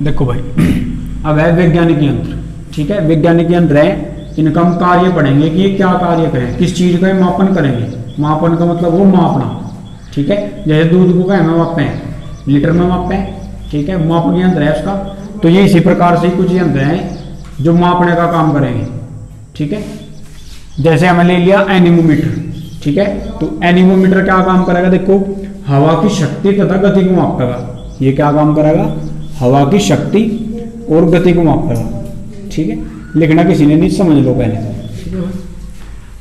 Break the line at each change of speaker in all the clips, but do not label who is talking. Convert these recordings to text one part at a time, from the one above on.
देखो भाई, अब है वैज्ञानिक यंत्र, ठीक है। वैज्ञानिक यंत्र है, इनका हम कार्य पढ़ेंगे कि ये क्या कार्य करें, किस चीज का मापन करेंगे। मापन का मतलब वो मापना, ठीक है। जैसे दूध को क्या में मापे हैं, लीटर में मापे हैं, ठीक है। मापन यंत्र है उसका। तो ये इसी प्रकार से कुछ यंत्र हैं जो मापने का काम करेंगे, ठीक है। जैसे हमें ले लिया एनीमोमीटर, ठीक है। तो एनीमोमीटर क्या काम करेगा, देखो हवा की शक्ति तथा गति को मापेगा। ये क्या काम करेगा, हवा की शक्ति और गति को मापेगा, ठीक है। लिखना किसी ने नहीं, समझ लो पहले, ठीक है।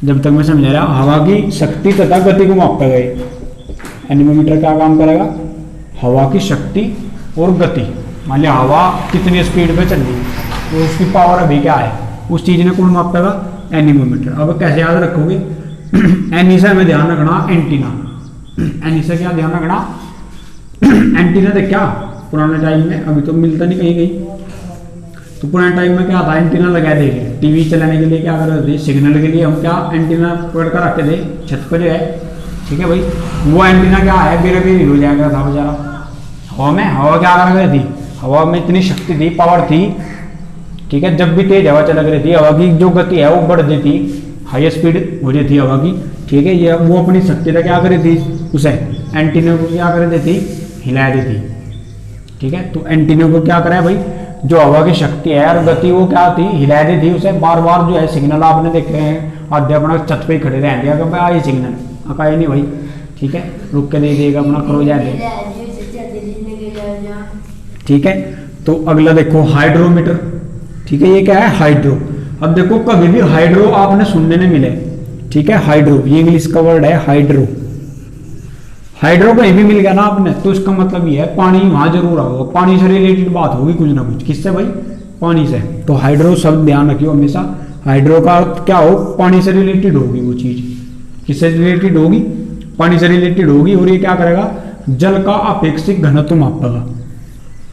जब तक मैं समझा रहा, हवा की शक्ति तथा गति को मापेगा ये एनीमोमीटर। क्या काम करेगा, हवा की शक्ति और गति। मान लिया हवा कितनी स्पीड पे चल रही है, तो उसकी पावर अभी क्या है, उस चीज ने कौन मापेगा, एनीमोमीटर। अब कैसे याद रखोगे, एनी से हमें ध्यान रखना एंटीना। एनी से क्या ध्यान रखना, एंटीना देख क्या पुराने टाइम में, अभी तो मिलता नहीं कहीं कहीं। तो पुराने टाइम में क्या था, एंटीना लगा देंगे टीवी चलाने के लिए, क्या करते थे सिग्नल के लिए हम क्या एंटीना पकड़ कर रखते थे छत पर जो है, ठीक है भाई। वो एंटीना क्या है, बेरे बेरे हो जाया था बेचारा हवा में। हवा क्या कर रही थी, हवा में इतनी शक्ति थी, पावर थी, ठीक है। जब भी तेज हवा चलक रही थी, हवा की जो गति है वो बढ़ जाती, हाई स्पीड हो जाती हवा की, ठीक है। ये वो अपनी शक्ति का क्या कर रही थी, उसे एंटीना को क्या कर देती, हिला देती, ठीक है। तो एंटीना को क्या करा भाई, जो हवा की शक्ति है और गति वो क्या थी, हिला देती उसे। बार बार जो है सिग्नल आपने देखे हैं, आधे अपना छत पे ही खड़े रहते हैं, कब आए सिग्नल अकाई नहीं भाई, ठीक है। रुक के नहीं देगा, अपना खड़ो जाते, ठीक है। तो अगला देखो हाइड्रोमीटर, ठीक है। ये क्या है, हाइड्रो। अब देखो कभी भी हाइड्रो आपने सुनने नहीं मिले, ठीक है। हाइड्रो ये इंग्लिश का वर्ड है, हाइड्रो। हाइड्रो कहीं भी मिल गया ना आपने, तो इसका मतलब ये है पानी वहां जरूर होगा, पानी से रिलेटेड बात होगी कुछ ना कुछ। किससे भाई, पानी से। तो हाइड्रो शब्द ध्यान रखियो हमेशा, हाइड्रो का अर्थ क्या हो, पानी से रिलेटेड होगी वो चीज। किससे रिलेटेड होगी, पानी से रिलेटेड होगी। और ये क्या करेगा, जल का अपेक्षित घनत्व मापेगा।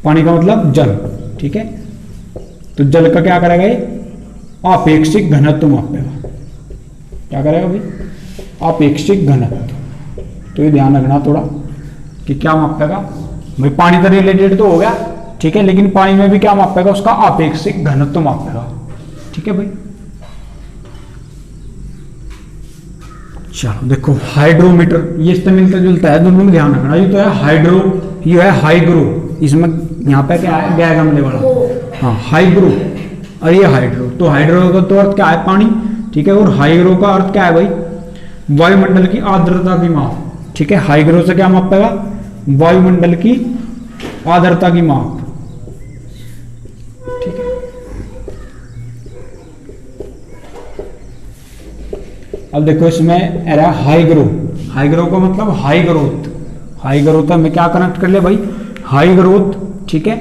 पानी का मतलब जल, ठीक है। तो जल का क्या करेगा, ये अपेक्षित घनत्व मापेगा। क्या करेगा भाई, अपेक्षित घनत्व। तो ये ध्यान रखना थोड़ा कि क्या मापेगा भाई, पानी से रिलेटेड तो हो गया, ठीक है। लेकिन पानी में भी क्या मापेगा, उसका अपेक्षित घनत्व मापेगा, ठीक है भाई। चलो देखो हाइड्रोमीटर, ये इससे मिलता जुलता है, दोनों में ध्यान रखना। ये तो है हाइड्रो, ये है हाइग्रो। इसमें यहाँ पे क्या है, गैर गमले वाला, हाँ हाइग्रो। और ये हाइड्रो, तो हाइड्रो का तो अर्थ क्या है, पानी, ठीक है। और हाइग्रो का अर्थ क्या है भाई, वायुमंडल की आर्द्रता की माप, ठीक है। हाइग्रो से क्या मापेगा, वायुमंडल की आर्द्रता की माप, ठीक है। अब देखो इसमें एरा हाइग्रो। हाइग्रो का मतलब हाई ग्रोथ। हाई ग्रोथ में क्या कनेक्ट कर ले भाई, हाई ग्रोथ, ठीक है।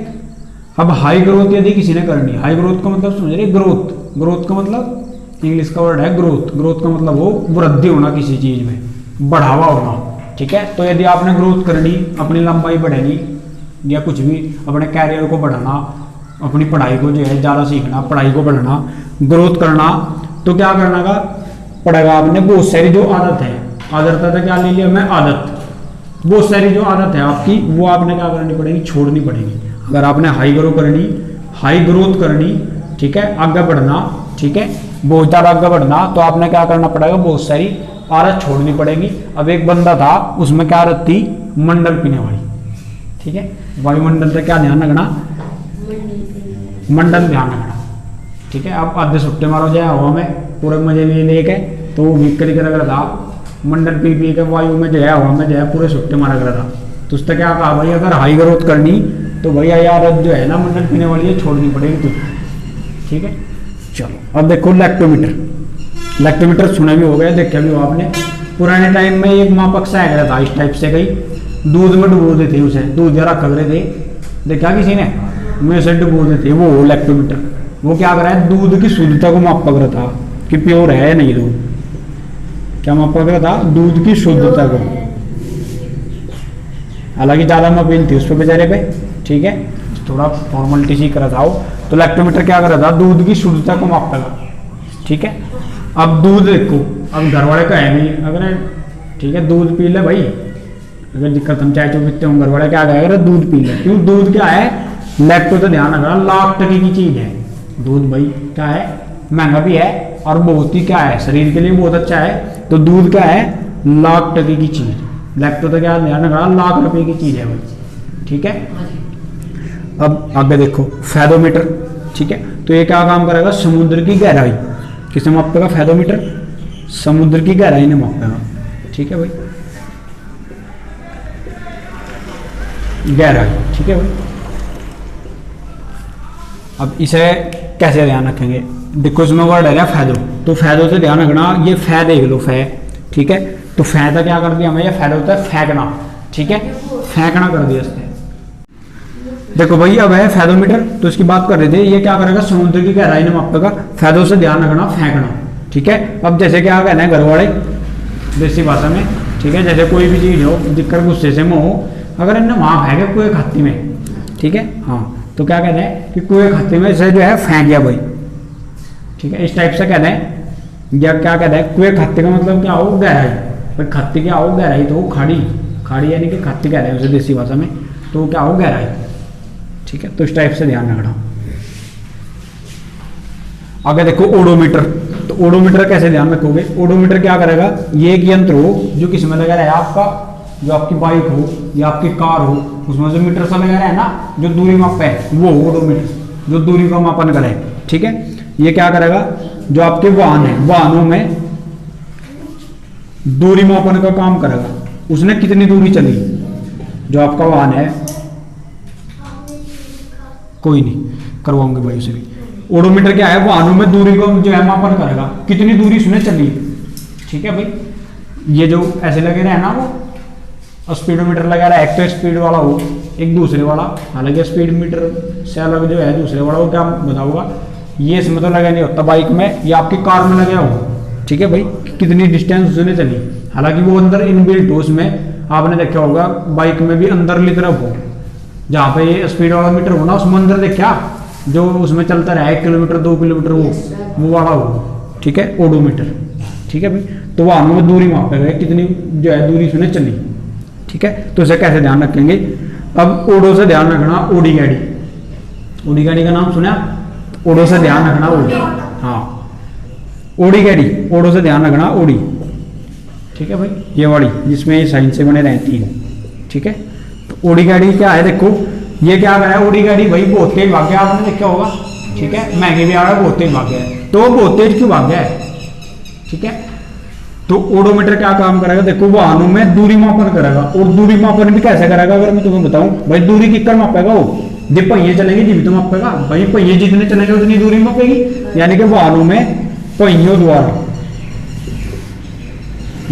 अब हाई ग्रोथ यदि किसी ने करनी, हाई ग्रोथ का मतलब समझ रहे, ग्रोथ। ग्रोथ का मतलब इंग्लिश का वर्ड है ग्रोथ। ग्रोथ का मतलब वो वृद्धि होना, किसी चीज में बढ़ावा होना, ठीक है। तो यदि आपने ग्रोथ करनी, अपनी लंबाई बढ़ानी या कुछ भी अपने कैरियर को बढ़ाना, अपनी पढ़ाई को जो है ज़्यादा सीखना, पढ़ाई को बढ़ाना, ग्रोथ करना, तो क्या करना का पड़ेगा आपने, बहुत सारी जो आदत है, आदत था क्या ले लिया मैं, आदत। बहुत सारी जो आदत है आपकी, वो आपने क्या करनी पड़ेगी, छोड़नी पड़ेगी। अगर आपने हाई ग्रो करनी, हाई ग्रोथ करनी, ठीक है, आगे बढ़ना, ठीक है, बहुत ज़्यादा आगे बढ़ना, तो आपने क्या करना पड़ेगा, बहुत सारी आदत छोड़नी पड़ेगी। अब एक बंदा था, उसमें क्या आदत थी, मंडल पीने वाली, ठीक है। वायुमंडल से क्या ध्यान रखना, मंडल ध्यान रखना, ठीक है। आप आधे सुट्टे मारो जाए हवा में, पूरे मजे में लेके, तो वो विक्री कर रहा था, मंडल पी पी के वायु में जो है, हवा में जो है पूरे सुट्टे मारा कर रहा था। तो उसने क्या कहा भाई, अगर हाई ग्रोथ करनी तो भैया यार जो है ना मंडल पीने वाली है, छोड़नी पड़ेगी तुझे, ठीक है। चलो अब देखो लैक्टोमीटर। लैक्टोमीटर सुना भी हो गया, देखा भी हो आपने। पुराने टाइम में एक मापक सा आया था इस टाइप से, कहीं दूध में डुबो देते उसे, दूध जरा खबरे थे, देखा किसी ने, में से डुबो देते, वो लैक्टोमीटर। वो क्या कर रहा है, दूध की शुद्धता को माप पक रहा था कि प्योर है नहीं दूध। क्या माप पक रहा था, दूध की शुद्धता को। हालांकि ज्यादा मापीन थी उस पर बेचारे पे, ठीक है, थोड़ा फॉर्मेलिटी सी कर रहा था। तो लैक्टोमीटर क्या कर रहा था, दूध की शुद्धता को मापता था, ठीक है। अब दूध देखो, अब घर वाले का है नहीं, अगर ठीक है दूध पी ले भाई, अगर दिक्कत हम चाय चो पीते हैं, घर वाले क्या कहेगा, दूध पी ले। क्यों, दूध क्या है, लैक्टो तो ध्यान रखना लाख टके की चीज है। दूध भाई क्या है, महंगा भी है और बहुत ही क्या है, शरीर के लिए बहुत अच्छा है। तो दूध क्या है, लाख टके की चीज। लैक्टो तो क्या ध्यान रखना लाख रुपए की चीज है भाई, ठीक है। अब आगे देखो फैदोमीटर, ठीक है। तो ये क्या काम करेगा, समुद्र की गहराई किसे मापेगा, फैदोमीटर समुद्र की गहराई ने मापेगा, ठीक है भाई, गहराई, ठीक है भाई। अब इसे कैसे ध्यान रखेंगे, देखो इसमें वर्ड है फैदो, तो फैदो से ध्यान रखना, ये फै देख लो फै, ठीक है। तो फैदा क्या कर दिया हमें, ये फैदा होता है फेंकना, ठीक है, फेंकना कर दिया इसने। देखो भाई अब है फैदोमीटर, तो इसकी बात कर रहे थे, ये क्या करेगा, समुद्र की गहराई ने मापेगा। फैदो से ध्यान रखना फेंकना, ठीक है। अब जैसे क्या कहना है घर वाले देसी भाषा में, ठीक है, जैसे कोई भी चीज हो दिक्कत गुस्से से में हो, अगर इन्हें वहां फेंके कुएं खाती में, ठीक है, हाँ, तो क्या कहते हैं कि कुएं खाती में से जो है फेंक गया भाई, ठीक है, इस टाइप से कहते हैं। या क्या कहते हैं, कुएं खाते का मतलब क्या हो, गहराई, भाई खाती क्या हो, गहराई, तो खाड़ी, खाड़ी यानी कि खाती कह रहे हैं उसे देसी भाषा में, तो क्या हो, गहराई, ठीक है। तो इस टाइप से ध्यान रखना। आगे देखो ओडोमीटर, तो ओडोमीटर कैसे ध्यान रखोगे, ओडोमीटर क्या करेगा, ये एक यंत्र हो जो किस में लगा है, आपका जो आपकी बाइक हो या आपकी कार हो, उसमें जो मीटर सा लगा है ना, जो दूरी माप है, वो ओडोमीटर, जो दूरी का मापन करे, ठीक है। ये क्या करेगा, जो आपके वाहन है, वाहनों में दूरी मापन का काम करेगा, उसने कितनी दूरी चली, जो आपका वाहन है, कोई नहीं करवाऊंगे भाई उसे भी। ओडोमीटर क्या है, वाहनों में दूरी को जो है मापन करेगा, कितनी दूरी उसने चली, ठीक है भाई। ये जो ऐसे लगे रहे ना, वो स्पीडोमीटर लगा रहा है, एक तो स्पीड वाला हो, एक दूसरे वाला, हालांकि स्पीड मीटर से अलग जो है दूसरे वाला, वो क्या बताऊंगा, ये इसमें तो लगा नहीं होता, बाइक में या आपकी कार में लगा हो, ठीक है भाई, कितनी डिस्टेंस उसने चली। हालांकि वो अंदर इनबिल्ट हो, उसमें आपने देखा होगा बाइक में भी अंदरली तरफ हो, जहाँ पे ये स्पीड वाला मीटर हो ना, उसमें अंदर देखा जो उसमें चलता रहा 1 किलोमीटर 2 किलोमीटर, वो वाला हो, ठीक है, ओडोमीटर, ठीक है भाई। तो वाहनों में दूरी मापेगा कितनी जो है दूरी उसने चली, ठीक है। तो इसे कैसे ध्यान रखेंगे, अब ओडो से ध्यान रखना, ओडी गाड़ी, ओडी गाड़ी का नाम सुना, ओडो से ध्यान रखना, ओडी, हाँ ओडी गाड़ी, ओडो से ध्यान रखना, ओडी, ठीक है भाई, ये वाली जिसमें साइन से बने रहती है, ठीक है। तो ओडी गाड़ी क्या है, देखो ये क्या है, ओडी गाड़ी भाई बहुत तेज भाग गया, आपने देखा होगा, ठीक है, महंगे भी आ रहा है, बहुत तेज भाग गया है, तो बहुत तेज क्यों भाग गया है, ठीक है। तो ओडोमीटर क्या काम करेगा, देखो वाहनों में दूरी मापन करेगा, और दूरी मापन भी कैसे करेगा, अगर मैं तुम्हें बताऊं भाई, दूरी कितना मापेगा, वो जब पहिए चलेंगे जी तो मापेगा भाई, पहिए जितने चलेंगे उतनी दूरी मापेगी, यानी कि वाहनों में पहियों द्वारा,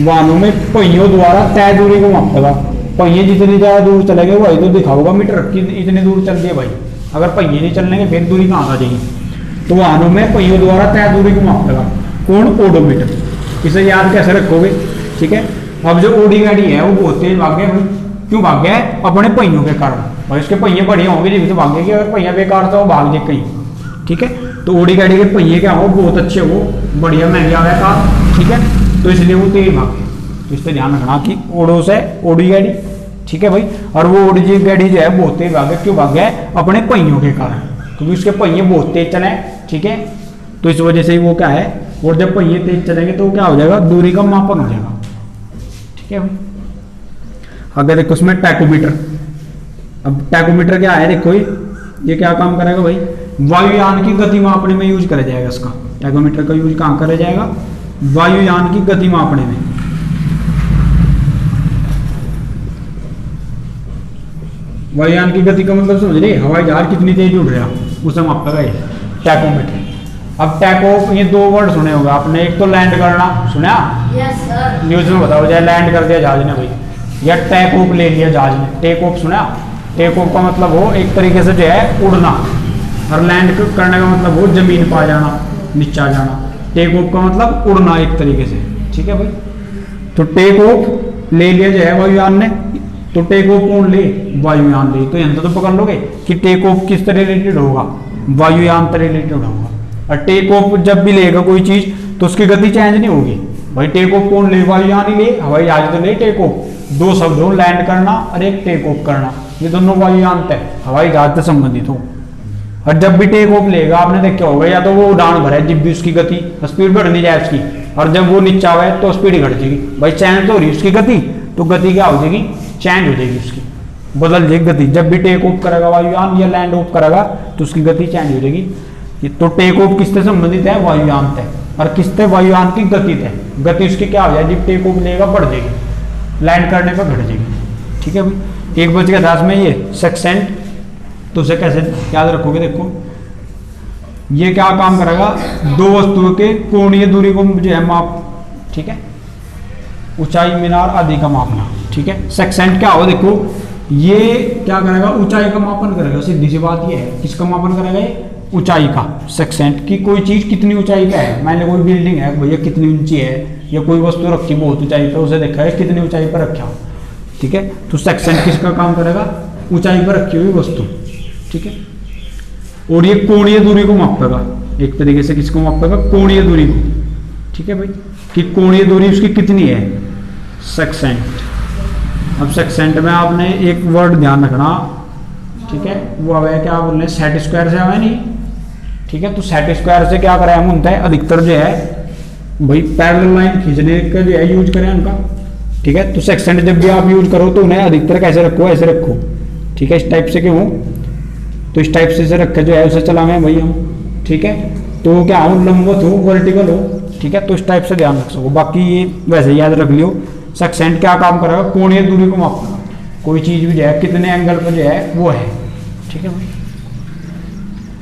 वाहनों में पहियों द्वारा तय दूरी को मापेगा। पहिए जितनी ज्यादा दूर चलेंगे वही तो दिखाओगा मीटर की इतनी दूर चल रही है भाई, अगर पहिए नहीं चलने फिर दूरी कहाँ आ जाएगी। तो वाहनों में पहियों द्वारा तय दूरी को मापेगा कौन, ओडोमीटर। इसे याद कैसे रखोगे, ठीक है। अब जो ओडी गाड़ी है वो बहुत तेज भाग गया, क्यों भाग गया है, अपने पहियों के कारण भाई, उसके पहिए बढ़िया होंगे जब तो भागेगी, अगर पहिया बेकार तो वो भाग जाए कहीं, ठीक है। तो ओडी गाड़ी के पहिए क्या हो, बहुत अच्छे हो, बढ़िया महंगे आ गया कार, ठीक है, तो इसलिए वो तेज भागे। तो इस पर ध्यान रखना कि ओडो से ओडी गाड़ी, ठीक है भाई। और वो ओडी गाड़ी जो है बहुत तेज भागे, क्यों भाग गया है, अपने पहियों के कारण, क्योंकि उसके पहिए बहुत तेज चले, ठीक है। तो इस वजह से ही वो क्या है, और जब पहिए तेज चलेंगे तो क्या हो जाएगा, दूरी का मापन हो जाएगा, ठीक है भाई। अगर देखो उसमें टैकोमीटर, अब टैकोमीटर क्या है, देखो ये क्या काम करेगा भाई, वायुयान की गति मापने में यूज करा जाएगा इसका। टैकोमीटर का यूज कहाँ करा जाएगा, वायुयान की गति मापने में। वायुयान की गति का मतलब समझ रहे, हवाई जहाज कितनी तेज उड़ रहा उसे मापेगा ये टैकोमीटर। अब टैको, ये दो वर्ड सुने होगा आपने, एक तो लैंड करना सुना,
यस सर,
न्यूज में बताओ जाए, लैंड कर दिया जहाज ने भाई, या टेक ऑफ ले लिया जहाज ने, टेक ऑफ सुना। टेक ऑफ का मतलब हो एक तरीके से जो है उड़ना, और लैंड करने का मतलब हो जमीन पर आ जाना, नीचे आ जाना। टेक ऑफ का मतलब उड़ना एक तरीके से, ठीक है भाई। तो टेक ऑफ ले लिया जो है वायुयान ने, तो टेक ऑफ कौन ले, वायुयान ले। तो यंत्र तो पकड़ लोगे कि टेक ऑफ किस तरह रिलेटेड होगा, वायुयान तरह रिलेटेड होगा। और टेक ऑफ जब भी लेगा कोई चीज तो उसकी गति चेंज नहीं होगी भाई। टेक ऑफ कौन ले, वायुयान ही ले, हवाई जहाज तो ले टेक ऑफ, दो शब्द हो, लैंड करना और एक टेक ऑफ करना, ये दोनों वायुयान है, हवाई जहाज से संबंधित हो। और जब भी टेक ऑफ लेगा आपने देखा होगा, या तो वो उड़ान भरे जब भी उसकी गति स्पीड बढ़ नहीं जाए उसकी, और जब वो नीचा हुआ है तो स्पीड घट जाएगी। भाई चेंज तो हो रही है उसकी गति, तो गति क्या हो जाएगी, चेंज हो जाएगी उसकी, बदल जाएगी गति। जब भी टेक ऑफ करेगा वायुयान या लैंड ऑफ करेगा तो उसकी गति चेंज हो जाएगी। तो टेक ऑफ किससे संबंधित है, वायुयान से, और किससे, वायुयान की गति से। गति उसकी क्या हो जाए, जब टेक ऑफ लेगा बढ़ जाएगी, लैंड करने पर घट जाएगी। ठीक है भाई, 1:10 में ये सेक्सेंट, तो उसे कैसे याद रखोगे, देखो ये क्या काम करेगा, दो वस्तुओं के कोणीय दूरी को जो है माप, ठीक है, ऊंचाई मीनार आदि का मापना। ठीक है, सेक्सेंट क्या हो, देखो ये क्या करेगा, ऊंचाई का मापन करेगा। सीधी सी बात ये है, किसका मापन करेगा, ये ऊंचाई का। सेक्सेंट की कोई चीज कितनी ऊंचाई का है, मान लो कोई बिल्डिंग है भैया कितनी ऊंची है, या कोई वस्तु रखी बहुत ऊंचाई पर, उसे देखा है कितनी ऊंचाई पर रखा। ठीक है, तो सेक्सेंट किसका काम करेगा, ऊंचाई पर रखी हुई वस्तु। ठीक है, और ये कोणीय दूरी को मापेगा, एक तरीके से किसको मापेगा, कोणीय दूरी को। ठीक है भाई, कि कोणीय दूरी उसकी कितनी है, सेक्सेंट। अब सेक्सेंट में आपने एक वर्ड ध्यान रखना, ठीक है, वो है क्या बोल रहे हैं, सेट स्क्वायर से हमें नहीं। ठीक है, तो सेट स्क्वायर से क्या करें हम, उनका अधिकतर जो है भाई पैरेलल लाइन खींचने का जो है यूज करें उनका। ठीक है, तो सेक्सेंट जब भी आप यूज करो तो उन्हें अधिकतर कैसे रखो, ऐसे रखो। ठीक है, इस टाइप से क्यों, तो इस टाइप से रखे जो है उसे चलावे भाई हम। ठीक है, तो क्या हो, लंबवत हो, वर्टिकल हो। ठीक है, तो इस टाइप से ध्यान रख सको। बाकी ये वैसे याद रख लियो, सेक्सेंट क्या काम करेगा, कोणीय दूरी को मापना, कोई चीज भी जो है कितने एंगल पर जो है वो है। ठीक है भाई।